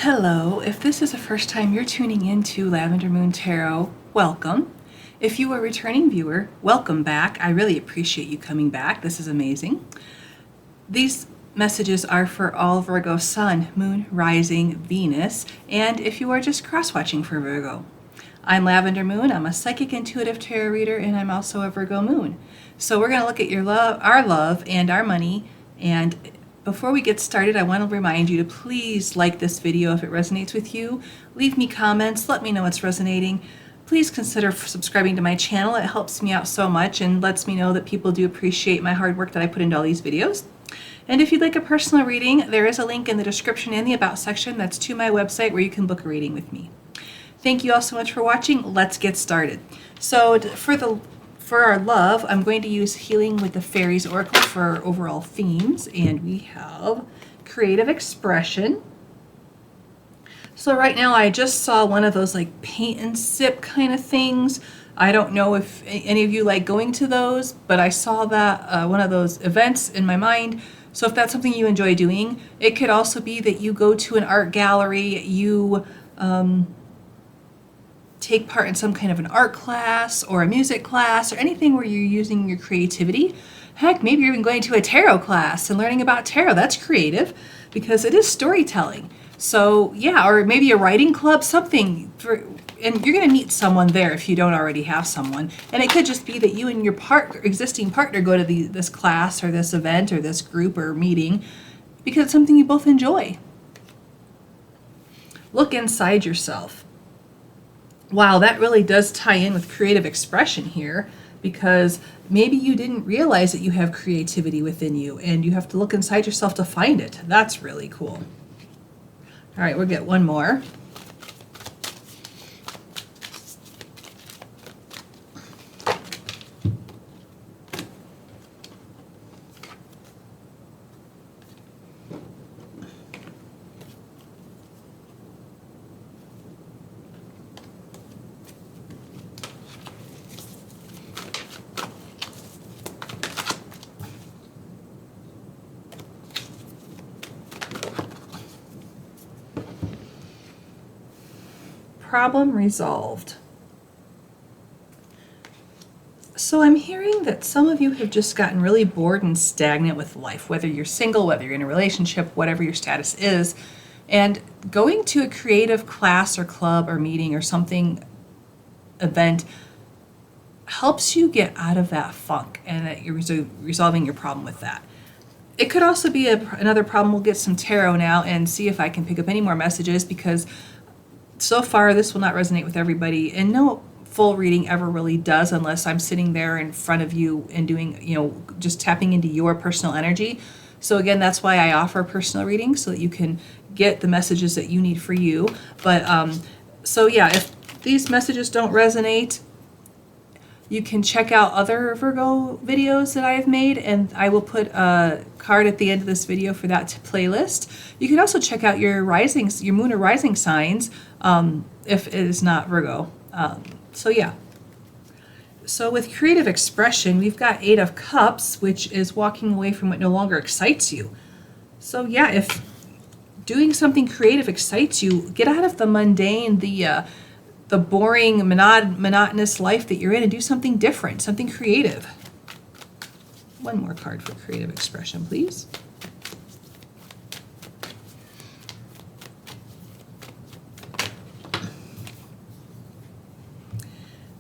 Hello, if this is the first time you're tuning into Lavender Moon Tarot, welcome. If you are a returning viewer, welcome back. I really appreciate you coming back. This is amazing. These messages are for all Virgo Sun, Moon, Rising, Venus, and if you are just cross-watching for Virgo. I'm Lavender Moon. I'm a psychic intuitive tarot reader, and I'm also a Virgo Moon. So we're going to look at your love, and our money. And before we get started, I want to remind you to please like this video if it resonates with you. Leave me comments. Let me know it's resonating. Please consider subscribing to my channel. It helps me out so much and lets me know that people do appreciate my hard work that I put into all these videos. And if you'd like a personal reading, there is a link in the description and the About section that's to my website where you can book a reading with me. Thank you all so much for watching. Let's get started. So for our love, I'm going to use Healing with the Fairies Oracle for our overall themes, and we have creative expression. So right now I just saw one of those like paint and sip kind of things. I don't know if any of you like going to those, but I saw that one of those events in my mind. So if that's something you enjoy doing, it could also be that you go to an art gallery, you take part in some kind of an art class or a music class or anything where you're using your creativity. Heck, maybe you're even going to a tarot class and learning about tarot. That's creative because it is storytelling. So yeah, or maybe a writing club, something and you're going to meet someone there if you don't already have someone. And it could just be that you and your existing partner go to this class or this event or this group or meeting because it's something you both enjoy. Look inside yourself. Wow, that really does tie in with creative expression here, because maybe you didn't realize that you have creativity within you and you have to look inside yourself to find it. That's really cool. All right, we'll get one more. Problem resolved. So I'm hearing that some of you have just gotten really bored and stagnant with life, whether you're single, whether you're in a relationship, whatever your status is, and going to a creative class or club or meeting or something, event, helps you get out of that funk and that you're resolving your problem with that. It could also be another problem. We'll get some tarot now and see if I can pick up any more messages, because so far this will not resonate with everybody, and no full reading ever really does unless I'm sitting there in front of you and doing, just tapping into your personal energy. So again, that's why I offer personal readings, so that you can get the messages that you need for you. But so yeah, if these messages don't resonate, you can check out other Virgo videos that I have made, and I will put a card at the end of this video for that playlist. You can also check out your moon or rising signs if it is not Virgo. So yeah. So with creative expression, we've got 8 of Cups, which is walking away from what no longer excites you. So yeah, if doing something creative excites you, get out of the mundane, the boring, monotonous life that you're in, and do something different, something creative. One more card for creative expression, please.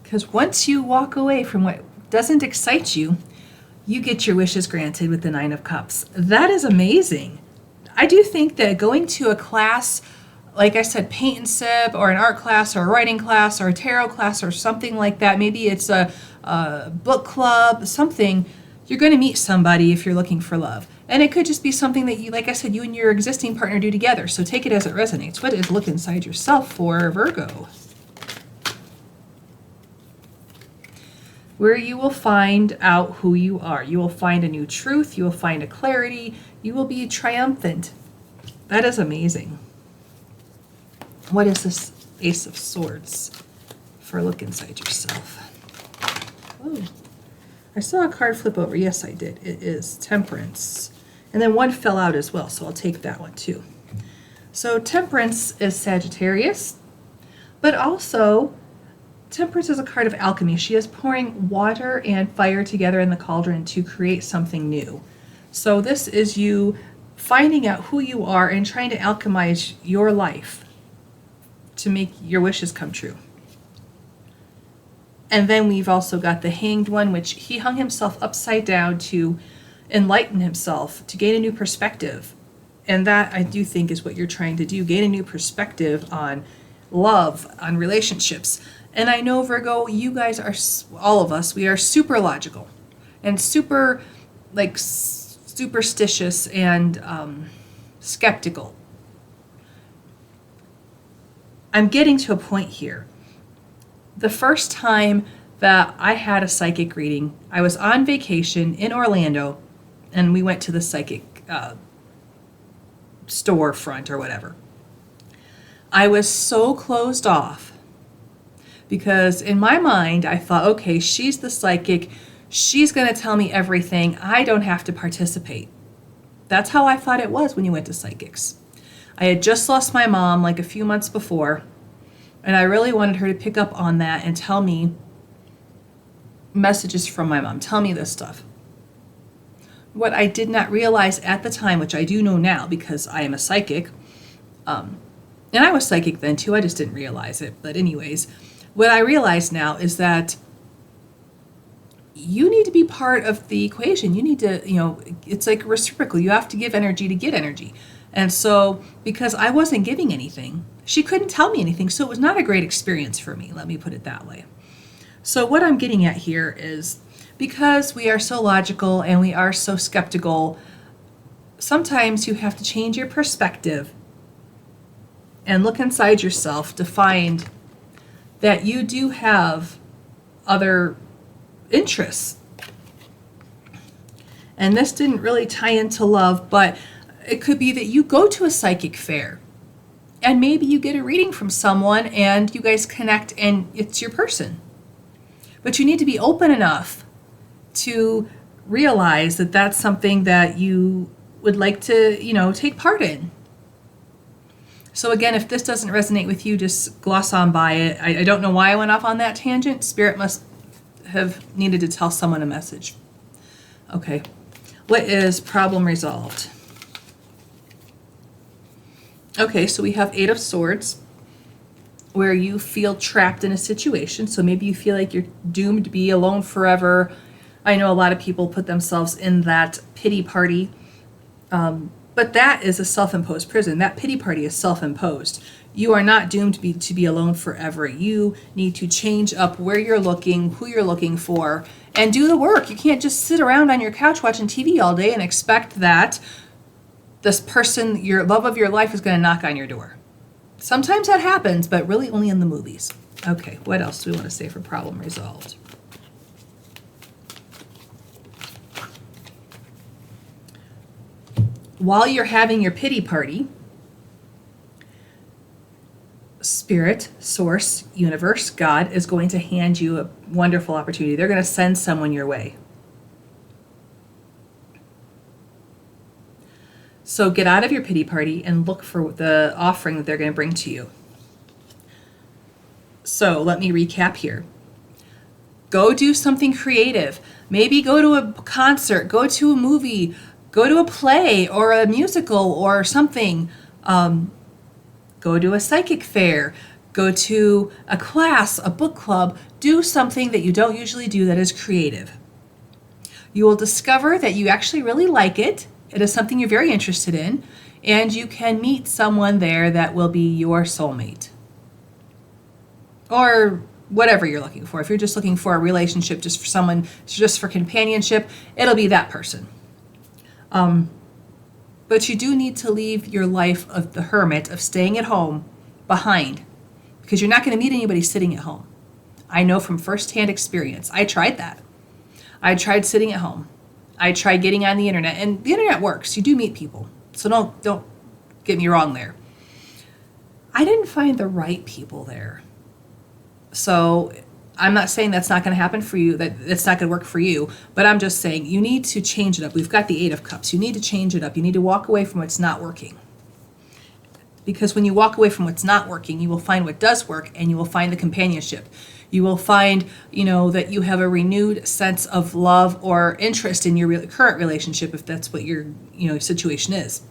Because once you walk away from what doesn't excite you, you get your wishes granted with the 9 of Cups. That is amazing. I do think that going to a class, like I said, paint and sip, or an art class, or a writing class, or a tarot class, or something like that. Maybe it's a book club, something. You're going to meet somebody if you're looking for love. And it could just be something that you, like I said, you and your existing partner do together. So take it as it resonates. What is look inside yourself for Virgo? Where you will find out who you are. You will find a new truth. You will find a clarity. You will be triumphant. That is amazing. What is this Ace of Swords for look inside yourself? Oh, I saw a card flip over. Yes, I did. It is Temperance. And then one fell out as well, so I'll take that one too. So Temperance is Sagittarius, but also Temperance is a card of alchemy. She is pouring water and fire together in the cauldron to create something new. So this is you finding out who you are and trying to alchemize your life to make your wishes come true. And then we've also got the Hanged One, which he hung himself upside down to enlighten himself, to gain a new perspective. And that, I do think, is what you're trying to do, gain a new perspective on love, on relationships. And I know, Virgo, you guys are, all of us, we are super logical and super, like, superstitious and skeptical. I'm getting to a point here. The first time that I had a psychic reading, I was on vacation in Orlando, and we went to the psychic storefront or whatever. I was so closed off because in my mind, I thought, okay, she's the psychic. She's going to tell me everything. I don't have to participate. That's how I thought it was when you went to psychics. I had just lost my mom like a few months before, and I really wanted her to pick up on that and tell me messages from my mom, tell me this stuff. What I did not realize at the time, which I do know now because I am a psychic, and I was psychic then too, I just didn't realize it. But anyways, what I realize now is that you need to be part of the equation. You need to, it's like reciprocal. You have to give energy to get energy. And so because I wasn't giving anything, she couldn't tell me anything. So it was not a great experience for me. Let me put it that way. So what I'm getting at here is because we are so logical and we are so skeptical, sometimes you have to change your perspective and look inside yourself to find that you do have other interests. And this didn't really tie into love, but it could be that you go to a psychic fair and maybe you get a reading from someone and you guys connect and it's your person. But you need to be open enough to realize that that's something that you would like to, take part in. So again, if this doesn't resonate with you, just gloss on by it. I don't know why I went off on that tangent. Spirit must have needed to tell someone a message. Okay, what is problem resolved? Okay, so we have 8 of Swords, where you feel trapped in a situation. So maybe you feel like you're doomed to be alone forever. I know a lot of people put themselves in that pity party, but that is a self-imposed prison. That pity party is self-imposed. You are not doomed to be alone forever. You need to change up where you're looking, who you're looking for, and do the work. You can't just sit around on your couch watching TV all day and expect that this person, your love of your life, is going to knock on your door. Sometimes that happens, but really only in the movies. Okay, what else do we want to say for problem resolved? While you're having your pity party, Spirit, Source, Universe, God is going to hand you a wonderful opportunity. They're going to send someone your way. So get out of your pity party and look for the offering that they're going to bring to you. So let me recap here. Go do something creative. Maybe go to a concert, go to a movie, go to a play or a musical or something. Go to a psychic fair. Go to a class, a book club. Do something that you don't usually do that is creative. You will discover that you actually really like it. It is something you're very interested in, and you can meet someone there that will be your soulmate. Or whatever you're looking for. If you're just looking for a relationship, just for someone, just for companionship, it'll be that person. But you do need to leave your life of the hermit, of staying at home, behind, because you're not going to meet anybody sitting at home. I know from firsthand experience. I tried that. I tried sitting at home. I tried getting on the internet, and the internet works. You do meet people, so don't get me wrong there. I didn't find the right people there. So I'm not saying that's not going to happen for you, that it's not going to work for you, but I'm just saying you need to change it up. We've got the 8 of Cups. You need to change it up. You need to walk away from what's not working. Because when you walk away from what's not working, you will find what does work, and you will find the companionship. You will find, that you have a renewed sense of love or interest in your current relationship, if that's what your, situation is.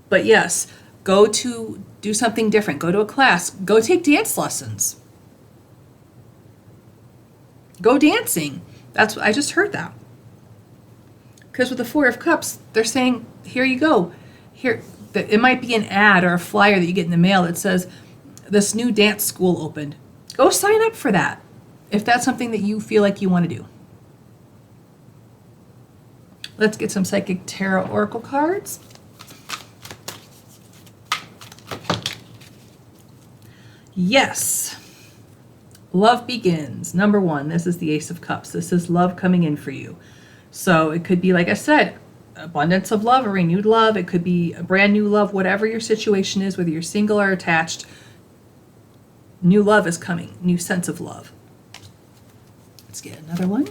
But yes, go to do something different. Go to a class. Go take dance lessons. Go dancing. I just heard that. Because with the Four of Cups, they're saying, here you go. Here, it might be an ad or a flyer that you get in the mail that says, this new dance school opened. Go sign up for that, if that's something that you feel like you want to do. Let's get some Psychic Tarot Oracle cards. Yes. Love begins. Number 1, this is the Ace of Cups. This is love coming in for you. So it could be, like I said, abundance of love, a renewed love. It could be a brand new love, whatever your situation is, whether you're single or attached. New love is coming, new sense of love. Let's get another one.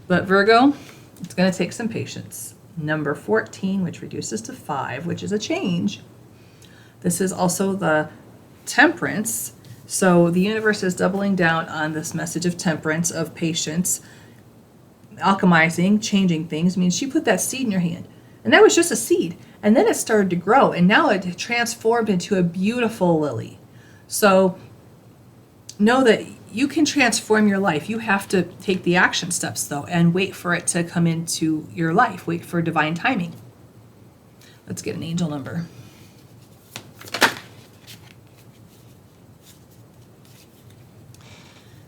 But Virgo, it's going to take some patience. Number 14, which reduces to 5, which is a change. This is also the Temperance. So the universe is doubling down on this message of temperance, of patience. Alchemizing, changing things means she put that seed in your hand. And that was just a seed. And then it started to grow. And now it transformed into a beautiful lily. So know that you can transform your life. You have to take the action steps, though, and wait for it to come into your life. Wait for divine timing. Let's get an angel number.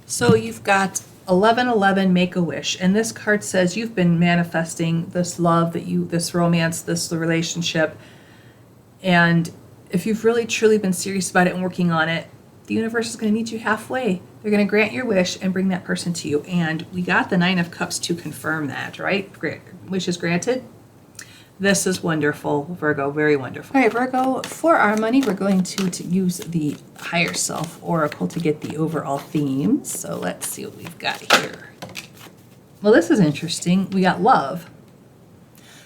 So you've got 1111, make a wish. And this card says you've been manifesting this love, this romance, this relationship. And if you've really truly been serious about it and working on it, the universe is going to meet you halfway. They're going to grant your wish and bring that person to you. And we got the 9 of Cups to confirm that, right? Wish is granted. This is wonderful, Virgo, very wonderful. All right, Virgo, for our money, we're going to use the Higher Self Oracle to get the overall themes. So let's see what we've got here. Well, this is interesting. We got love.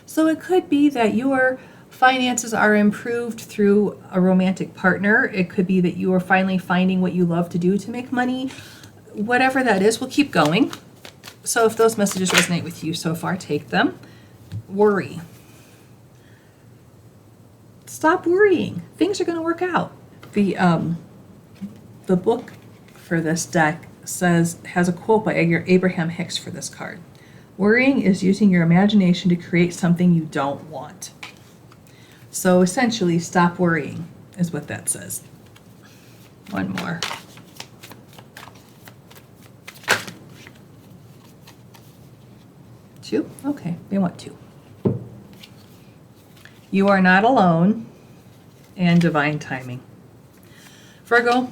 So it could be that your finances are improved through a romantic partner. It could be that you are finally finding what you love to do to make money. Whatever that is, we'll keep going. So if those messages resonate with you so far, take them. Worry. Stop worrying. Things are going to work out. The book for this deck has a quote by Abraham Hicks for this card. Worrying is using your imagination to create something you don't want. So essentially, stop worrying is what that says. One more. Two? Okay, they want 2. You are not alone, and divine timing. Virgo,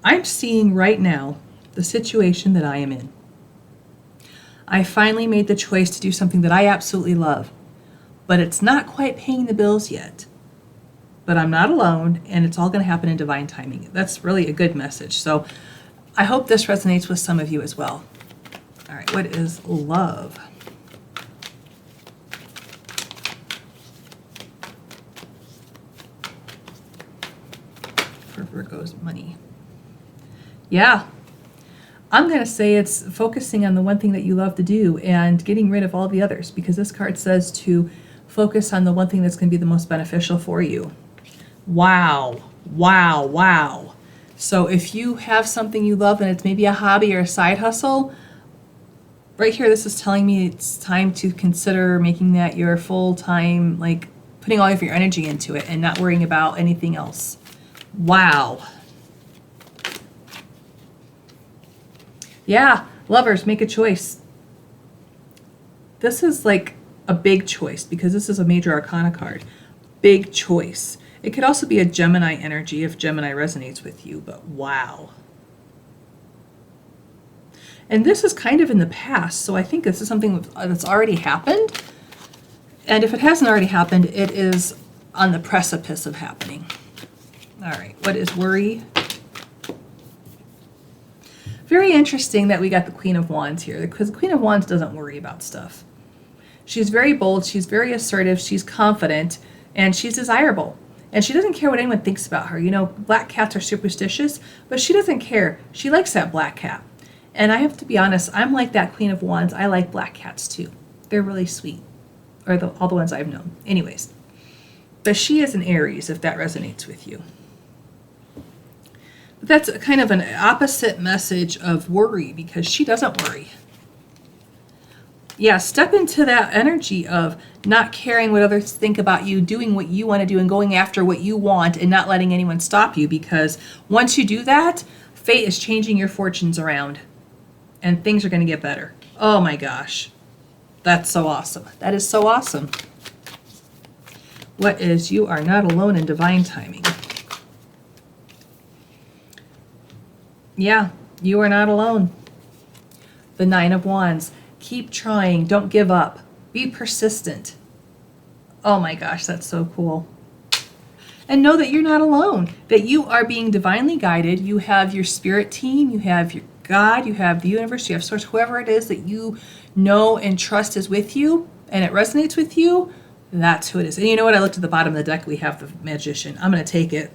I'm seeing right now the situation that I am in. I finally made the choice to do something that I absolutely love, but it's not quite paying the bills yet. But I'm not alone, and it's all going to happen in divine timing. That's really a good message. So I hope this resonates with some of you as well. All right, what is love? For Virgo's money. Yeah. I'm going to say it's focusing on the one thing that you love to do and getting rid of all the others, because this card says to focus on the one thing that's going to be the most beneficial for you. Wow. Wow. Wow. So if you have something you love and it's maybe a hobby or a side hustle, right here, this is telling me it's time to consider making that your full-time, like putting all of your energy into it and not worrying about anything else. Wow. Yeah, lovers, make a choice. This is like a big choice because this is a major arcana card. Big choice. It could also be a Gemini energy if Gemini resonates with you, but wow. And this is kind of in the past, so I think this is something that's already happened. And if it hasn't already happened, it is on the precipice of happening. All right, what is worry? Very interesting that we got the Queen of Wands here, because the Queen of Wands doesn't worry about stuff. She's very bold, she's very assertive, she's confident, and she's desirable. And she doesn't care what anyone thinks about her. You know, black cats are superstitious, but she doesn't care. She likes that black cat. And I have to be honest, I'm like that Queen of Wands. I like black cats too. They're really sweet, or all the ones I've known. Anyways, but she is an Aries, if that resonates with you. But that's kind of an opposite message of worry, because she doesn't worry. Yeah, step into that energy of not caring what others think about you, doing what you want to do and going after what you want and not letting anyone stop you, because once you do that, fate is changing your fortunes around and things are going to get better. Oh my gosh. That's so awesome. That is so awesome. What is you are not alone in divine timing? Yeah, you are not alone. The Nine of Wands. Keep trying. Don't give up. Be persistent. Oh my gosh, that's so cool. And know that you're not alone, that you are being divinely guided. You have your spirit team, you have your God, you have the universe, you have source, whoever it is that you know and trust is with you and it resonates with you, that's who it is. And you know what? I looked at the bottom of the deck, we have the Magician. I'm going to take it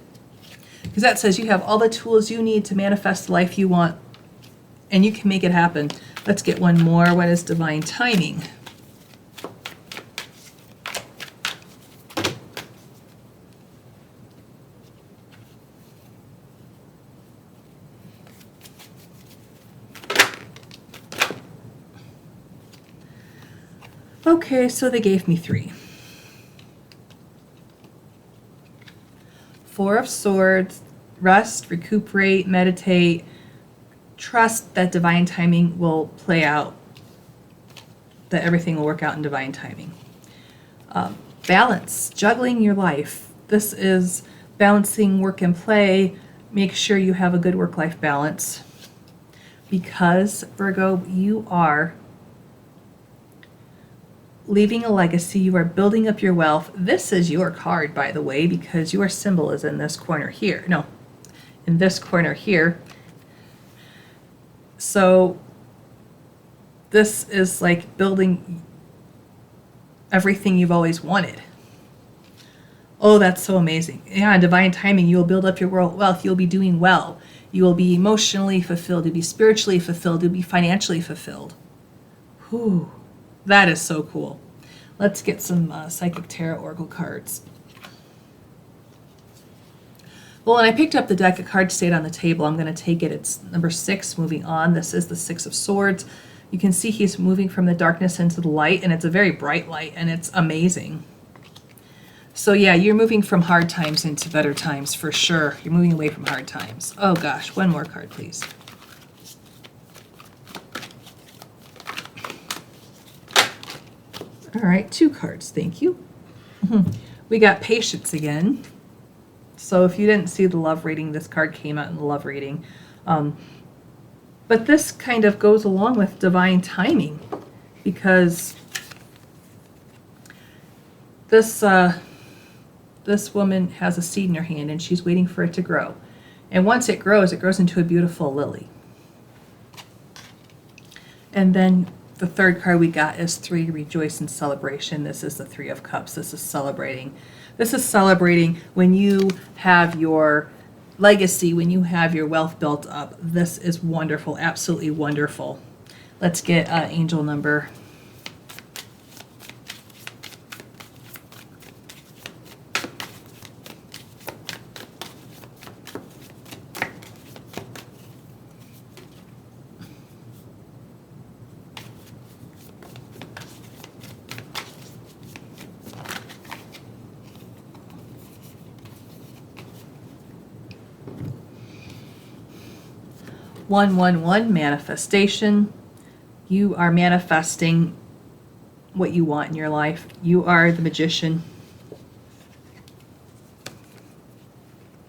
because that says you have all the tools you need to manifest the life you want and you can make it happen. Let's get one more. What is divine timing? Okay, so they gave me 3. 4 of Swords, rest, recuperate, meditate, trust that divine timing will play out, that everything will work out in divine timing. Balance, juggling your life. This is balancing work and play. Make sure you have a good work-life balance because, Virgo, you are leaving a legacy. You are building up your wealth. This is your card, by the way, because your symbol is in this corner here. No, in this corner here. So this is like building everything you've always wanted. Oh, that's so amazing. Yeah, in divine timing, you'll build up your wealth. You'll be doing well. You will be emotionally fulfilled. You'll be spiritually fulfilled. You'll be financially fulfilled. Whew. That is so cool. Let's get some Psychic Tarot Oracle cards. Well, when I picked up the deck, a card stayed on the table. I'm going to take it. It's number 6, moving on. This is the 6 of Swords. You can see he's moving from the darkness into the light, and it's a very bright light, and it's amazing. So yeah, you're moving from hard times into better times for sure. You're moving away from hard times. Oh gosh, one more card, please. All right, 2 cards, thank you. We got Patience again. So if you didn't see the love reading, this card came out in the love reading. But this kind of goes along with divine timing because this woman has a seed in her hand and she's waiting for it to grow. And once it grows into a beautiful lily. And then the third card we got is 3, Rejoice in Celebration. This is the 3 of Cups. This is celebrating. This is celebrating when you have your legacy, when you have your wealth built up. This is wonderful, absolutely wonderful. Let's get angel number. One manifestation. You are manifesting what you want in your life. You are the Magician.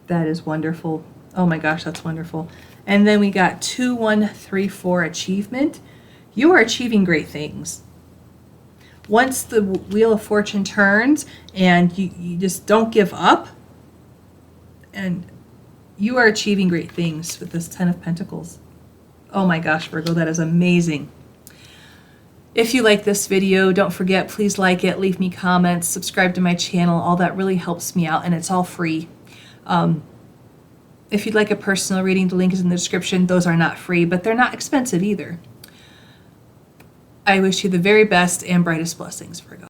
That is wonderful. Oh my gosh, that's wonderful. And then we got 2-1-3-4 achievement. You are achieving great things. Once the Wheel of Fortune turns and you just don't give up, and you are achieving great things with this 10 of Pentacles. Oh my gosh, Virgo, that is amazing. If you like this video, don't forget, please like it, leave me comments, subscribe to my channel. All that really helps me out, and it's all free. If you'd like a personal reading, the link is in the description. Those are not free, but they're not expensive either. I wish you the very best and brightest blessings, Virgo.